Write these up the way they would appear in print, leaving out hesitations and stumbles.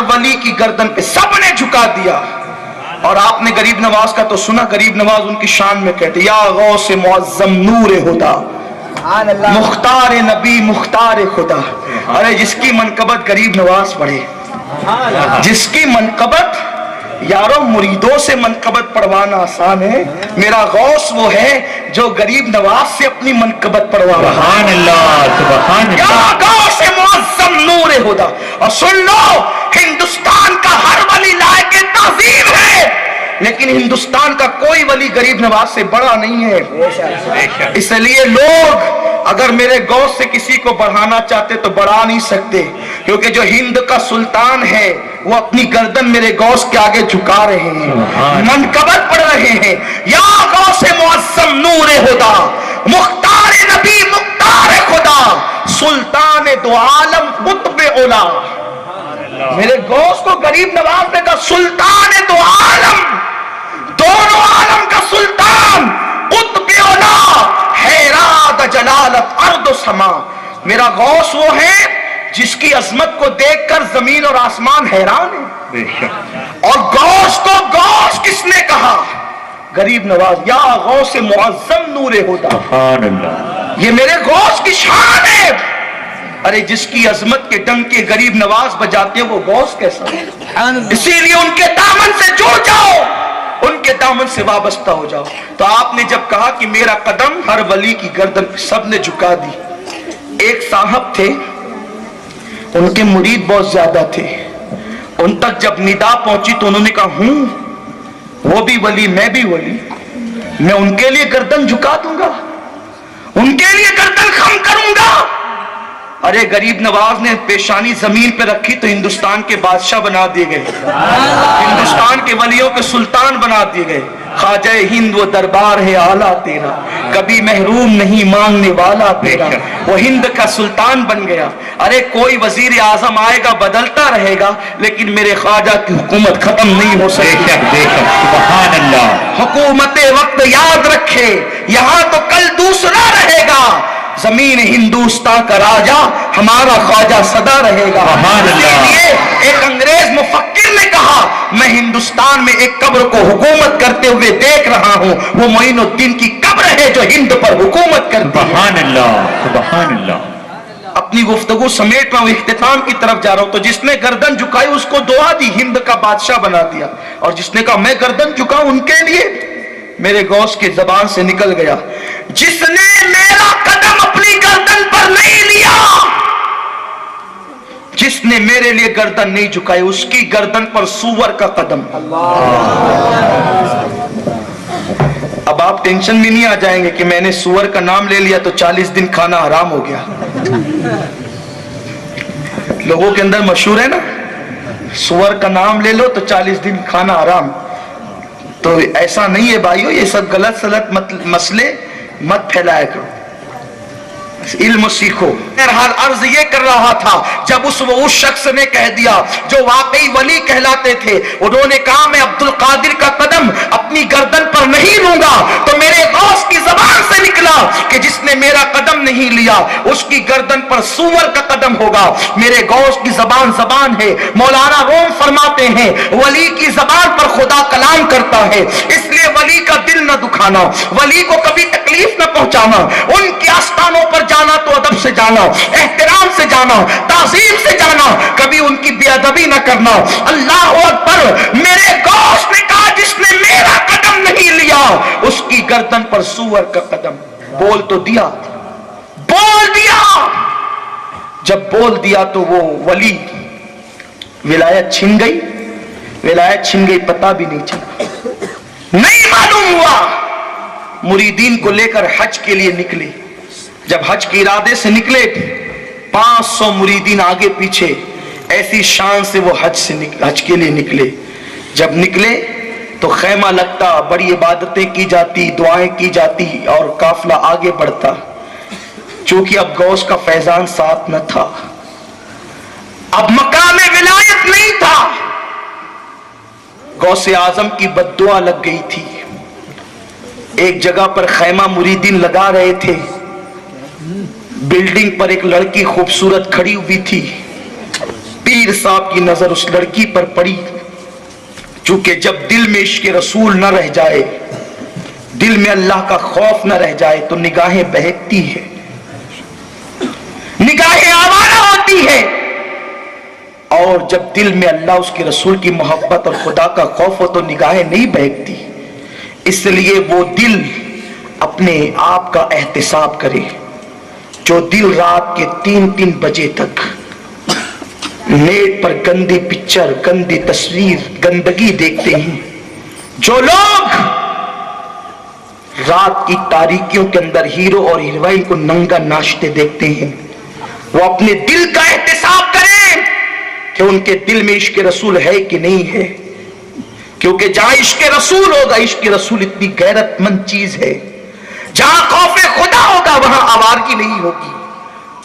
वली की गर्दन पे सबने झुका दिया। और आपने गरीब नवाज का तो सुना, गरीब नवाज उनकी शान में कहते, या गौस मुअज्जम नूर हुदा मुख्तार नबी मुख्तार खुदा। अरे जिसकी मनकबत गरीब नवाज पढ़े, जिसकी मनकबत, यारों मुरीदों से मनकबत पढ़वाना आसान है, मेरा गौस वो है जो गरीब नवाज से अपनी मनकबत पढ़वा रहा है। या गौस मुअज्जम नूर हुदा। और सुन लो, हिंदुस्तान का हर वली लायक ताज़ीम है, लेकिन हिंदुस्तान का कोई वली गरीब नवाज से बड़ा नहीं है। इसलिए लोग अगर मेरे गौस से किसी को बढ़ाना चाहते तो बढ़ा नहीं सकते, क्योंकि जो हिंद का सुल्तान है वो अपनी गर्दन मेरे गौस के आगे झुका रहे हैं, मनकबत पढ़ रहे हैं। या गौस मुअज्जम नूर हुदा मुख्तार नबी मुख्तार खुदा सुल्तान दो आलम कुतुब उला। मेरे गौस को गरीब नवाज ने कहा सुल्तान दो आलम, दोनों आलम का सुल्तान, कुतुब उला, हैरात जलालत अर्द समा। मेरा गौस वो है जिसकी अजमत को देखकर जमीन और आसमान हैरान है। और गौस को गौस किसने कहा? गरीब नवाज। या गौस मुअज्जम नूर हुदा, ये मेरे गौस की शान है। अरे जिसकी अजमत के डंके गरीब नवाज बजाते वो गौस कैसा है? इसीलिए उनके दामन से जुड़ जाओ, उनके दामन से वाबस्ता हो जाओ। तो आपने जब कहा कि मेरा कदम हर वली की गर्दन पे सबने झुका दी। एक साहब थे, उनके मुरीद बहुत ज्यादा थे। उन तक जब निदा पहुंची तो उन्होंने कहा हूं, वो भी वली मैं भी वली, मैं उनके लिए गर्दन झुका दूंगा, उनके लिए गर्दन खम करूंगा। अरे गरीब नवाज ने पेशानी जमीन पे रखी तो हिंदुस्तान के बादशाह बना दिए गए, हिंदुस्तान के वलियों के सुल्तान बना दिए गए। ख्वाजा हिंद वो दरबार है आला तेरा, कभी महरूम नहीं मांगने वाला तेरा, वो हिंद का सुल्तान बन गया। अरे कोई वजीर आजम आएगा बदलता रहेगा, लेकिन मेरे ख्वाजा की हुकूमत खत्म नहीं हो सकती। हुकूमत वक्त याद रखे, यहाँ तो कल दूसरा रहेगा। जमीन हिंदुस्तान का राजा हमारा ख्वाजा सदा रहेगा। इसलिए एक अंग्रेज मुफक्किर ने कहा, मैं हिंदुस्तान में एक कब्र को हुकूमत करते हुए देख रहा हूं, वो मोइनुद्दीन की कब्र है जो हिंद पर हुकूमत करती है। सुभान अल्लाह, सुभान अल्लाह। अपनी गुफ्तगू समेट रहा हूं, इख्तिताम की तरफ जा रहा हूं। तो जिसने गर्दन झुकाई उसको दुआ दी, हिंद का बादशाह बना दिया। और जिसने कहा मैं गर्दन झुकाऊं उनके लिए, मेरे गौस की जबान से निकल गया, जिसने मेरा कदम अपनी गर्दन पर नहीं लिया, जिसने मेरे लिए गर्दन नहीं झुकाई, उसकी गर्दन पर सूअर का कदम। अब आप टेंशन में नहीं आ जाएंगे कि मैंने सूअर का नाम ले लिया तो 40 दिन खाना हराम हो गया। लोगों के अंदर मशहूर है ना, सूअर का नाम ले लो तो 40 दिन खाना हराम। तो ऐसा नहीं है भाइयों, ये सब गलत सलत मसले मत फैलाया करो, इल्म सीखो। बहरहाल अर्ज ये कर रहा था, जब उस शख्स ने कह दिया जो वाकई वली कहलाते थे, उन्होंने कहा मैं अब्दुल कादिर का कदम अपनी गर्दन पर नहीं लूंगा, तो मेरे गौस की जबान से निकला कि जिसने मेरा कदम नहीं लिया उसकी गर्दन पर सूअर का कदम होगा। मेरे गौस की जबान है। मौलाना रूम फरमाते हैं वली की जबान पर खुदा कलाम करता है, इसलिए वली का दिल न दुखाना, वली को कभी तकलीफ न पहुंचाना, उनके आस्थानों पर जाना तो अदब से जाना, एहतराम से जाना, ताज़ीम से जाना, कभी उनकी बेअदबी न करना। अल्लाह अकबर। मेरे गौस ने कहा जिसने मेरा कदम नहीं लिया उसकी गर्दन पर सूअर का कदम। बोल तो दिया, बोल दिया। जब बोल दिया तो वो वली, विलायत छिन गई, विलायत छिन गई, पता भी नहीं चला, नहीं मालूम हुआ। मुरीदीन को लेकर हज के लिए निकले। जब हज के इरादे से निकले 500 मुरीदीन आगे पीछे, ऐसी शान से वो हज के लिए निकले। जब निकले तो खैमा लगता, बड़ी इबादतें की जाती, दुआएं की जाती और काफिला आगे बढ़ता। चूंकि अब गौस का फैजान साथ न था, अब मकाम विलायत नहीं था, गौसे आजम की बद्दुआ लग गई थी। एक जगह पर खैमा मुरीदीन लगा रहे थे, बिल्डिंग पर एक लड़की खूबसूरत खड़ी हुई थी, पीर साहब की नजर उस लड़की पर पड़ी। चूंकि जब दिल में इश्क रसूल न रह जाए, दिल में अल्लाह का खौफ न रह जाए, तो निगाहें बहकती है, निगाहें आवारा होती है। और जब दिल में अल्लाह उसके रसूल की मोहब्बत और खुदा का खौफ हो तो निगाहें नहीं बहकती। इसलिए वो दिल अपने आप का एहतिसाब करे। जो दिल रात के 3-3 बजे तक नेट पर गंदी पिक्चर, गंदी तस्वीर, गंदगी देखते हैं, जो लोग रात की तारीकियों के अंदर हीरो और हीरोइन को नंगा नाचते देखते हैं, वो अपने दिल का एहतिसाब करें कि उनके दिल में इश्क रसूल है कि नहीं है। क्योंकि जहां इश्क रसूल होगा, इश्क रसूल इतनी गैरतमंद चीज है, जहां खौफे खुदा होगा वहां आवारगी नहीं होगी।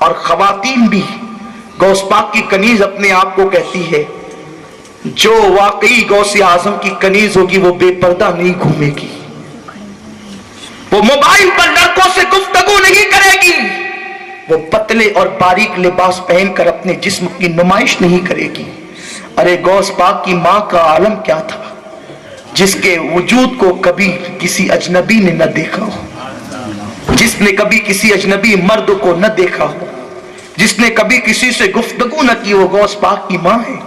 और खवातीन भी, गौस पाक की कनीज अपने आप को कहती है, जो वाकई गौसे आजम की कनीज होगी वो बेपर्दा नहीं घूमेगी, वो मोबाइल पर लड़कों से गुफ्तगू नहीं करेगी, वो पतले और बारीक लिबास पहनकर अपने जिस्म की नुमाइश नहीं करेगी। अरे गौस पाक की मां का आलम क्या था, जिसके वजूद को कभी किसी अजनबी ने न देखा हो, जिसने कभी किसी अजनबी मर्द को न देखा हो, जिसने कभी किसी से गुफ्तगू न की, वो गौस पाक की मां है।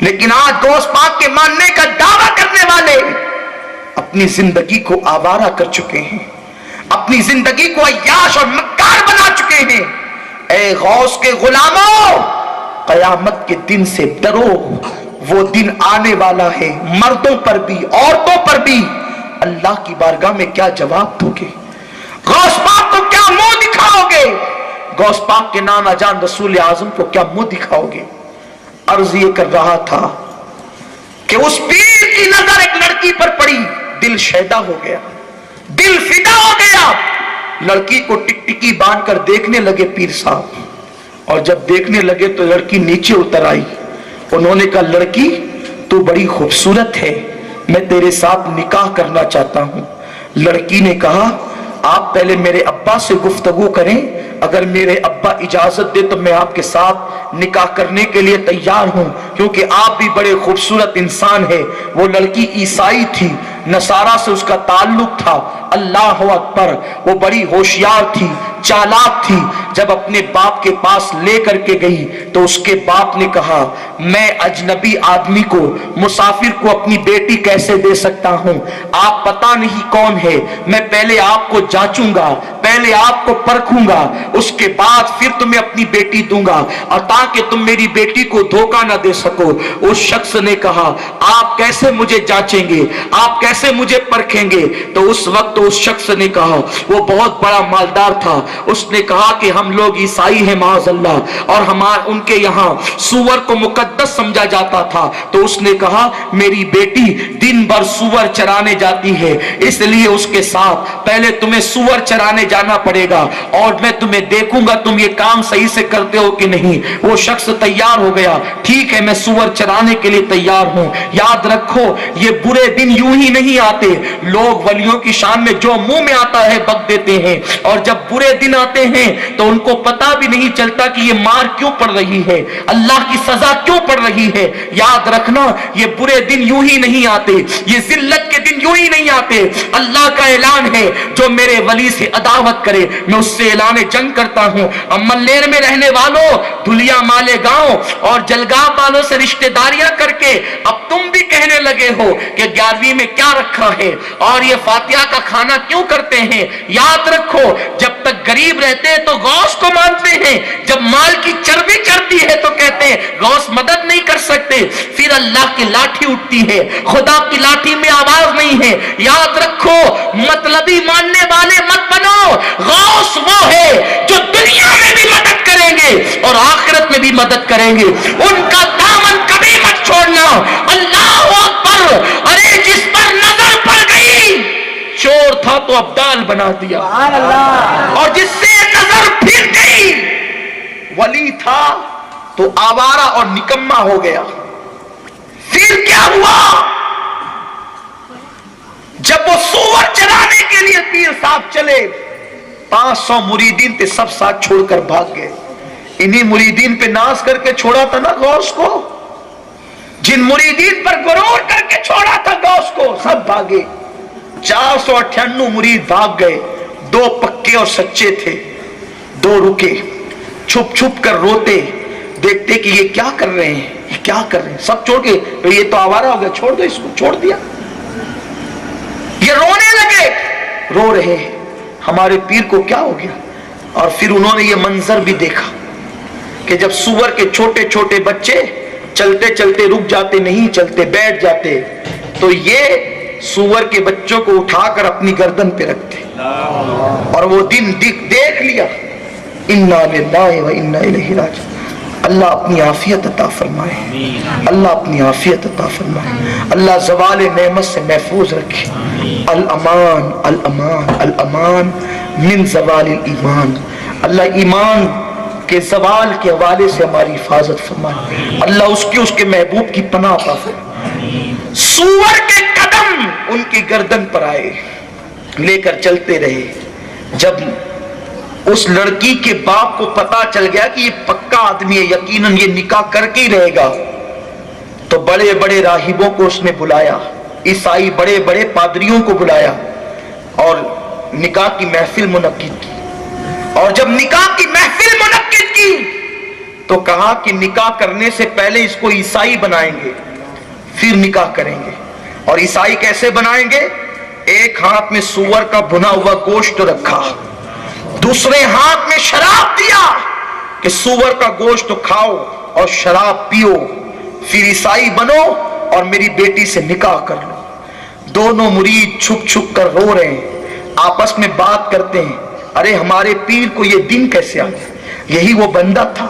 लेकिन आज गौस पाक के मानने का दावा करने वाले अपनी जिंदगी को आवारा कर चुके हैं, अपनी जिंदगी को अय्याश और मक्कार बना चुके हैं। ऐ गौस के गुलामों, कयामत के दिन से डरो, वो दिन आने वाला है, मर्दों पर भी औरतों पर भी अल्लाह की बारगाह में क्या जवाब दोगे? गौस पाक को क्या मुंह दिखाओगे? गौस पाक के नाना जान रसूल आजम को क्या मुंह दिखाओगे? अर्ज ये कर रहा था कि उस पीर की नजर एक लड़की पर पड़ी, दिल शैदा हो गया, दिल फिदा हो गया। लड़की को टिकटिकी बांध कर देखने लगे पीर साहब, और जब देखने लगे तो लड़की नीचे उतर आई। उन्होंने कहा, लड़की तू बड़ी खूबसूरत है, मैं तेरे साथ निकाह करना चाहता हूं। लड़की ने कहा, आप पहले मेरे अब्बा से गुफ्तगू करें, अगर मेरे अब्बा इजाजत दे तो मैं आपके साथ निकाह करने के लिए तैयार हूं, क्योंकि आप भी बड़े खूबसूरत इंसान है। वो लड़की ईसाई थी, नसारा से उसका ताल्लुक था। अल्लाह अकबर, वो बड़ी होशियार थी, चालाक थी। जब अपने बाप के पास लेकर के गई तो उसके बाप ने कहा, मैं अजनबी आदमी को, मुसाफिर को अपनी बेटी कैसे दे सकता हूं? आप पता नहीं कौन है, मैं पहले आपको जांचूंगा, पहले आपको परखूंगा, उसके बाद फिर तुम्हें अपनी बेटी दूंगा, और ताकि तुम मेरी बेटी को धोखा ना दे सको। उस शख्स ने कहा, आप कैसे मुझे जांचेंगे, आप कैसे मुझे परखेंगे? तो उस वक्त उस शख्स ने कहा, वो बहुत बड़ा मालदार था, उसने कहा कि हम लोग ईसाई हैं माज़अल्लाह, और हमारे उनके यहाँ सूअर को मुकद्दस समझा जाता था। तो उसने कहा, मेरी बेटी दिन भर सूअर चराने जाती है, इसलिए उसके साथ पहले तुम्हें सूअर चराने जाना पड़ेगा, और मैं तुम्हें देखूंगा तुम ये काम सही से करते हो कि नहीं। वो शख्स तैयार हो गया, ठीक है मैं सूअर चराने के लिए तैयार हूं। याद रखो, ये बुरे दिन यूं ही नहीं आते, लोग वलियों की शान में जो मुंह में आता है बक देते हैं, और जब बुरे दिन आते हैं तो उनको पता भी नहीं चलता कि ये मार क्यों पड़ रही है, अल्लाह की सजा क्यों पड़ रही है। याद रखना, ये बुरे दिन यूं ही नहीं आते, ये जिल्लत के दिन यूं ही नहीं आते। अल्लाह का ऐलान है, जो मेरे वली से अदावत करे मैं उससे ऐलान जंग करता हूं। अब मल्लेर में रहने वालों, धुलिया माले गांव और जलगांव वालों से रिश्तेदारियां करके अब तुम भी कहने लगे हो कि 11वीं में क्या रखा है और ये फातिहा का खाना क्यों करते हैं। याद रखो, जब तक गरीब रहते हैं तो गौस को मानते हैं, जब माल की चर्बी चढ़ती है तो कहते हैं गौस मदद नहीं कर सकते, फिर अल्लाह की लाठी उठती है, खुदा की लाठी में आवाज नहीं है। याद रखो, मतलबी मानने वाले मत बनो। गौस वो है जो दुनिया में भी मदद करेंगे और आखिरत में भी मदद करेंगे, उनका दामन कभी मत छोड़ना। अल्लाह अकबर। अरे जिस पर नजर पड़ गई, चोर था तो अब्दाल बना दिया, और जिससे नजर फिर गई, वली था तो आवारा और निकम्मा हो गया। फिर क्या हुआ? जब वो सूअर चराने के लिए पीर साहब चले, 500 मुरीदीन थे, सब साथ छोड़कर भाग गए। इन्हीं मुरीदीन पे नाज करके छोड़ा था ना गौस को, जिन मुरीदीन पर गुरूर करके छोड़ा था गौस को, सब भागे। 498 मुरीद भाग गए, 2 पक्के और सच्चे थे, 2 रुके, छुप छुप कर रोते, देखते कि ये क्या कर रहे हैं, ये क्या कर रहे हैं, सब छोड़ के, ये तो आवारा हो गया, छोड़ दो इसको, छोड़ दिया। ये रोने लगे, रो रहे हैं हमारे पीर को क्या हो गया। और फिर उन्होंने ये मंजर भी देखा कि जब सूअर के छोटे छोटे बच्चे चलते चलते रुक जाते, नहीं चलते, बैठ जाते, तो ये सूअर के बच्चों को उठाकर अपनी गर्दन पे रखते। और वो दिन देख लिया। इन्ना लिल्लाहि व इन्ना इलैहि राजिऊन। अल्लाह अपनी आफियत अता फरमाए, अल्लाह अपनी आफियत अता फरमाए, अल्लाह ज़वाल नेमत से महफूज रखे। अल अमान अल अमान अल अमान मिन ज़वाल ईमान। अल्लाह ईमान के ज़वाल के हवाले से हमारी हिफाजत फरमाए। अल्लाह उसके महबूब की पनाह अता फरमाए। सूअर के कदम उनकी गर्दन पर आए, लेकर चलते रहे। जब उस लड़की के बाप को पता चल गया कि ये पक्का आदमी है, यकीनन ये निकाह करके ही रहेगा, तो बड़े बड़े राहिबों को उसने बुलाया, ईसाई बड़े बड़े पादरियों को बुलाया और निकाह की महफिल मुनक्किद की। और जब निकाह की महफिल मुनक्किद की तो कहा कि निकाह करने से पहले इसको ईसाई बनाएंगे, फिर निकाह करेंगे। और ईसाई कैसे बनाएंगे? एक हाथ में सूअर का भुना हुआ गोश्त रखा, दूसरे हाथ में शराब दिया कि सूअर का गोश्त तो खाओ और शराब पियो, फिर ईसाई बनो और मेरी बेटी से निकाह कर लो। दोनों मुरीद छुप छुप कर रो रहे हैं, आपस में बात करते हैं, अरे हमारे पीर को ये दिन कैसे आ गया? यही वो बंदा था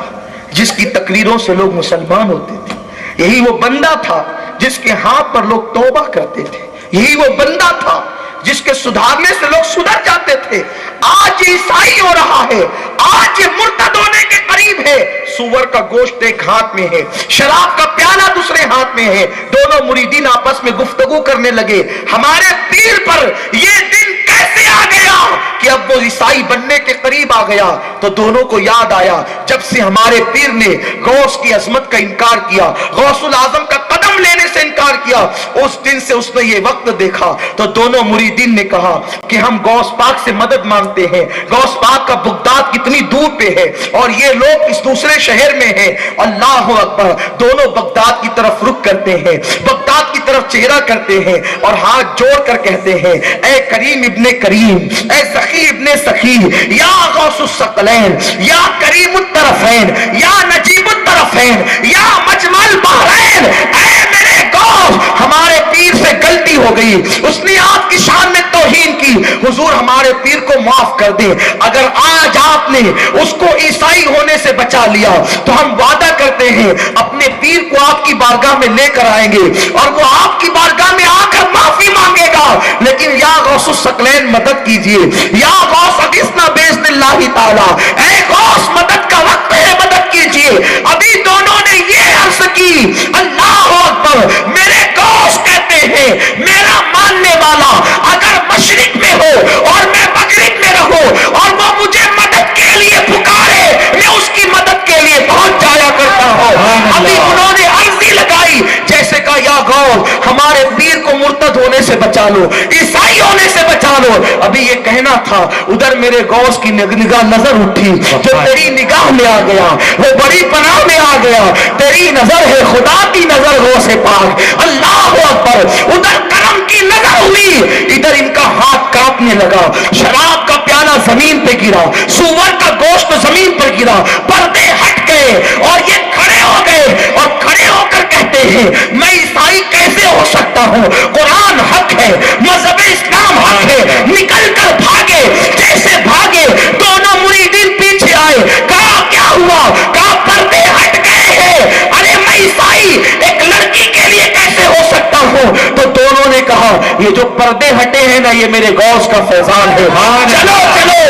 जिसकी तकरीरों से लोग मुसलमान होते थे, यही वो बंदा था जिसके हाथ पर लोग तौबा करते थे, यही वो बंदा था जिसके सुधारने से लोग सुधर जाते थे। आज ये ईसाई हो रहा है, आज ये मुर्तद होने के करीब है। सूअर का गोश्त एक हाथ में है, शराब का प्याला दूसरे हाथ में है। दोनों मुरीदीन आपस में गुफ्तगू करने लगे, हमारे पीर पर ये दिन कैसे आ गया कि अब वो ईसाई बनने के करीब आ गया। तो दोनों को याद आया, जब से हमारे पीर ने गौस की अजमत का इनकार किया, गौसुल आजम का कदम लेने से इनकार किया, उस दिन से उसने ये वक्त देखा। तो दोनों मुरीदीन ने कहा कि हम गौस पाक से मदद मांगते हैं, गौस पाक का बगदाद कितनी दूर पे है और ये लोग इस दूसरे शहर में हैं। अल्लाह अकबर। दोनों बगदाद की तरफ रुख करते हैं, बगदाद की तरफ चेहरा करते हैं और हाथ जोड़ कर कहते हैं, ऐ करीम इब्ने करीम, ऐ सखी इब्ने सखी, या गौसुस सकलैन, या करीमुत तरफैन, या नजीबुत तरफैन, या मजमल बहरैन, ऐ मेरे गौस, हमारे पीर से गलती हो गई, उसने आपकी शान में तौहीन की, हुजूर हमारे पीर को माफ कर दे। अगर आज आपने उसको ईसाई होने से बचा लिया तो हम वादा करते हैं अपने पीर को आपकी बारगाह में लेकर आएंगे और वो आपकी बारगाह में आकर माफी मांगेगा। लेकिन या गौसुस सकलैन मदद कीजिए, या गौस अगिस्ना बिइज़्निल्लाहि ताला, ऐ गौस मदद का वक्त है, मदद कीजिए। अभी दोनों ने ये अर्ज की, अल्लाह अकबर। मेरे गौस कहते हैं, मेरा मानने वाला अगर मशरिक में हो और मैं मगरिब में रहूं और वो मुझे मदद के लिए पुकारे, मैं उसकी मदद के लिए पहुंच जाया करता हूं। अभी उन्होंने अर्जी लगाई, जैसे कहा, या गौस हमारे पीर को मुर्तद होने से बचा लो, ईसाई होने से बचा लो। अभी ये कहना था, उधर मेरे गौस की निगाह नजर उठी, जो तेरी निगाह में आ गया वो बड़ी पनाह में आ गया। तेरी नजर है खुदा की नजर गौसे पाक, अल्लाह अकबर। उधर करम की नजर हुई, इधर इनका हाथ कांपने लगा, शराब का प्याला जमीन पे गिरा, सूअर का गोश्त जमीन पर गिरा, पर्दे हट गए और ये खड़े हो गए और खड़े होकर कहते हैं, मैं ईसाई कैसे हो सकता हूं? कुरान हक है, मजहब इस्लाम हक है। निकल कर भागे, जैसे भागे दोनों मुरीदीन पीछे आए, कहा क्या हुआ? कहा पर्दे हट गए हैं। अरे मैं ईसाई एक लड़की के लिए कैसे हो सकता हूं? तो दोनों ने कहा, ये जो पर्दे हटे हैं ना, ये मेरे गौस का फैजान है। चलो चलो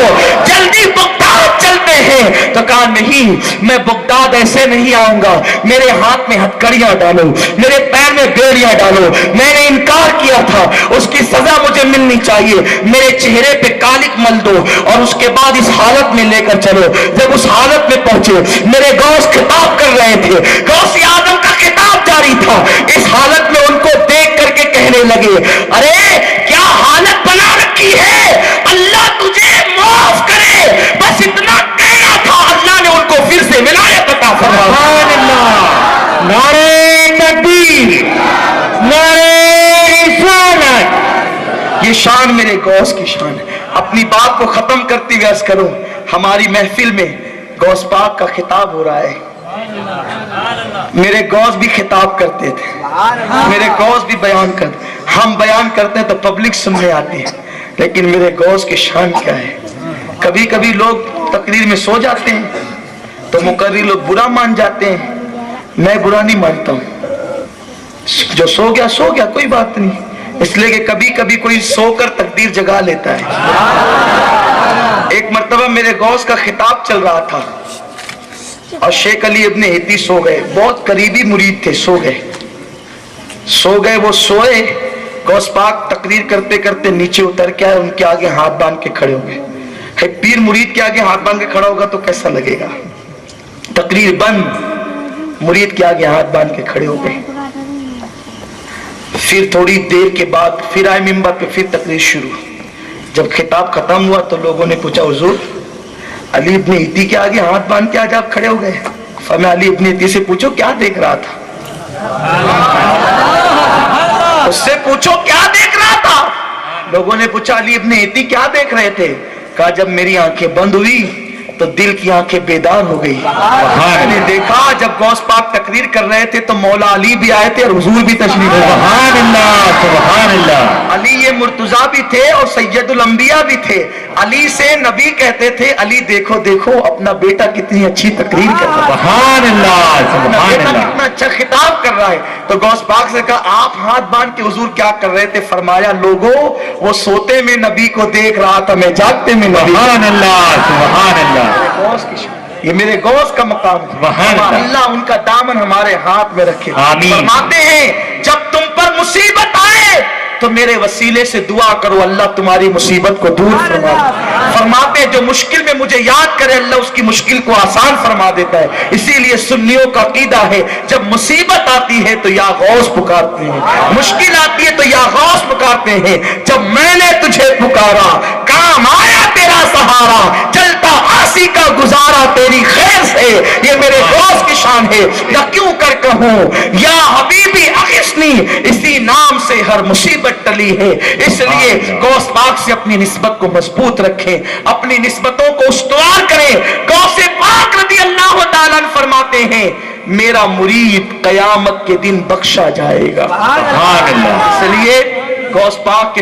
जल्दी बगदाद चलते हैं। ہیں تو کہا نہیں, میں بغداد ایسے نہیں آؤں گا, میرے ہاتھ میں ہتھکڑیاں ڈالو, میرے پیر میں بیڑیاں ڈالو, میں نے انکار کیا تھا, اس کی سزا مجھے ملنی چاہیے, میرے چہرے پہ کالک مل دو اور اس کے بعد اس حالت میں لے کر چلو. جب اس حالت میں پہنچے, میرے غوث خطاب کر رہے تھے, غوث اعظم کا خطاب جاری تھا, اس حالت میں ان کو دیکھ کر کے کہنے لگے, ارے کیا حالت بنا رکھی ہے, اللہ تجھے معاف کرے, بس اتنا کہنا تھا. اللہ نے ان کو پھر سے ولایت عطا فرمائی. سبحان اللہ, نعرہ تکبیر, نعرہ رسالت. یہ شان میرے غوث کی شان ہے. اپنی بات کو ختم کرتی ہوئے عرض کروں, ہماری محفل میں غوث پاک کا خطاب ہو رہا ہے. میرے غوث بھی خطاب کرتے تھے, میرے غوث بھی بیان کرتے. ہم بیان کرتے ہیں تو پبلک سننے آتی ہے, لیکن میرے غوث کی شان کیا ہے. کبھی کبھی لوگ تقریر میں سو جاتے ہیں تو مقرر لوگ برا مان جاتے ہیں. میں برا نہیں مانتا ہوں, جو سو گیا سو گیا, کوئی بات نہیں, اس لیے کہ کبھی کبھی کوئی سو کر تقدیر جگا لیتا ہے. ایک مرتبہ میرے غوث کا خطاب چل رہا تھا اور شیخ علی ابن ہیتی سو گئے, بہت قریبی مرید تھے, سو گئے. وہ سوئے, غوث پاک تقریر کرتے کرتے نیچے اتر کے آئے, ان کے آگے ہاتھ باندھ کے کھڑے ہو گئے. پیر مرید کے آگے ہاتھ باندھ کے کھڑا ہوگا تو کیسا لگے گا. تقریر بند, مرید کے آگے ہاتھ باندھ کے کھڑے ہو گئے. پھر تھوڑی دیر کے بعد پھر آئے منبر پہ, پھر تقریر شروع. جب خطاب ختم ہوا تو لوگوں نے پوچھا, حضور علی ابن ہیتی کے آگے ہاتھ باندھ کے آج آپ کھڑے ہو گئے. فرمایا علی ابن ہیتی سے پوچھو کیا دیکھ رہا تھا, اس سے پوچھو کیا دیکھ رہا تھا. لوگوں نے پوچھا علی ابن ہیتی کیا دیکھ رہے تھے. کہا جب میری آنکھیں بند ہوئی تو دل کی آنکھیں بیدار ہو گئی. میں نے دیکھا جب غوث پاک تقریر کر رہے تھے تو مولا علی بھی آئے تھے اور حضور بھی تشریف لائے. سبحان اللہ, سبحان اللہ. علی یہ مرتضیٰ بھی تھے اور سید الانبیاء بھی تھے. علی سے نبی کہتے تھے, علی دیکھو دیکھو اپنا بیٹا کتنی اچھی تقریر کر رہا ہے. سبحان اللہ, سبحان اللہ. کتنا اچھا خطاب کر رہا ہے. تو غوث پاک سے کہا آپ ہاتھ باندھ کے حضور کیا کر رہے تھے. فرمایا لوگوں, وہ سوتے میں نبی کو دیکھ رہا تھا, میں جاگتے میں نبی. سبحان اللہ, سبحان اللہ. یہ میرے غوث کا مقام ہے. اللہ ان کا دامن ہمارے ہاتھ میں رکھے. فرماتے ہیں جب تم پر مصیبت آئے تو میرے وسیلے سے دعا کرو, اللہ تمہاری مصیبت کو دور فرما. فرماتے جو مشکل میں مجھے یاد کرے اللہ اس کی مشکل کو آسان فرما دیتا ہے. اسی لیے سنیوں کا عقیدہ ہے جب مصیبت آتی ہے تو یا غوث پکارتے ہیں, مشکل آتی ہے تو یا غوث پکارتے ہیں. جب میں نے تجھے پکارا کام آیا تیرا سہارا, چلتا آسی کا گزارا تیری خیر سے. یہ میرے غوث کی شان ہے. یا کیوں کر کہوں یا حبیبی اغثنی, اسی نام سے ہر مصیبت ٹلی ہے. اس لیے غوث پاک سے اپنی نسبت کو مضبوط رکھیں, اپنی نسبتوں کو استوار کریں. غوث پاک رضی اللہ تعالیٰ عنہ فرماتے ہیں میرا مرید قیامت کے دن بخشا جائے گا. اس لیے غوث پاک